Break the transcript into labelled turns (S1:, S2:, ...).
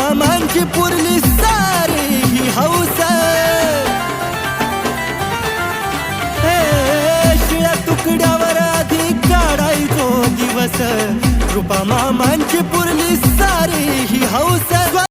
S1: मामांची पुरली सारी ही हौस, शिळ्या तुकड्यावर आधी काढायचो दिवस, कृपा मामांची पुरली सारी ही हौस।